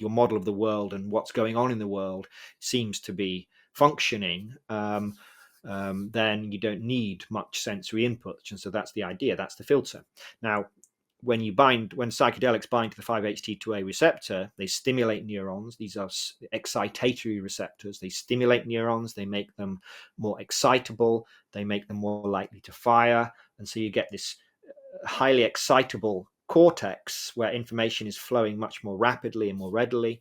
your model of the world and what's going on in the world seems to be functioning, then you don't need much sensory input. And so that's the idea, that's the filter. Now, when psychedelics bind to the 5-HT2A receptor, they stimulate neurons. These are excitatory receptors. They stimulate neurons, they make them more excitable, they make them more likely to fire. And so you get this highly excitable cortex where information is flowing much more rapidly and more readily.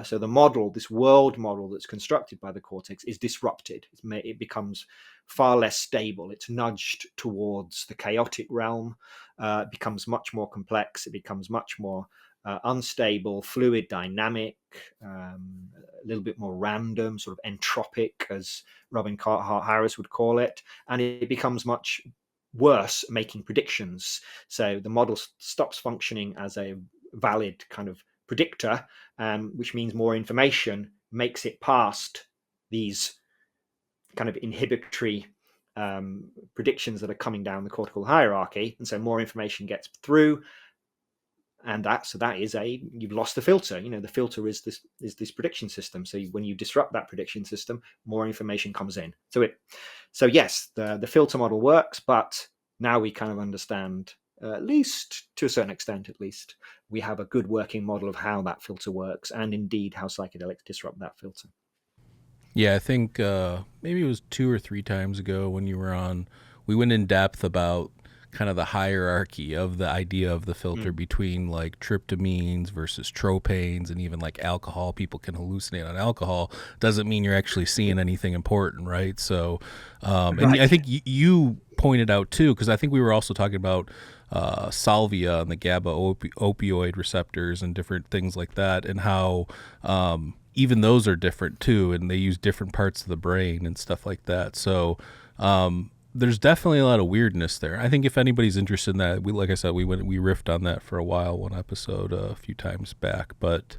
So the model, this world model that's constructed by the cortex, is disrupted. It becomes far less stable. It's nudged towards the chaotic realm. It becomes much more complex. It becomes much more unstable, fluid, dynamic, a little bit more random, sort of entropic, as Robin Carhart-Harris would call it. And it becomes much worse making predictions. So the model stops functioning as a valid kind of predictor, which means more information makes it past these kind of inhibitory predictions that are coming down the cortical hierarchy, and so more information gets through. And you've lost the filter. The filter is this prediction system. So when you disrupt that prediction system, more information comes in. So yes, the filter model works, but now we kind of understand, at least to a certain extent, at least we have a good working model of how that filter works, and indeed how psychedelics disrupt that filter. Yeah, I think maybe it was 2 or 3 times ago when you were on, we went in depth about kind of the hierarchy of the idea of the filter between like tryptamines versus tropanes, and even like alcohol. People can hallucinate on alcohol. Doesn't mean you're actually seeing anything important, right? So, and I think you pointed out too, because I think we were also talking about salvia and the GABA opioid receptors and different things like that, and how even those are different too, and they use different parts of the brain and stuff like that. So there's definitely a lot of weirdness there. I think if anybody's interested in that, like I said, we riffed on that for a while, one episode a few times back. But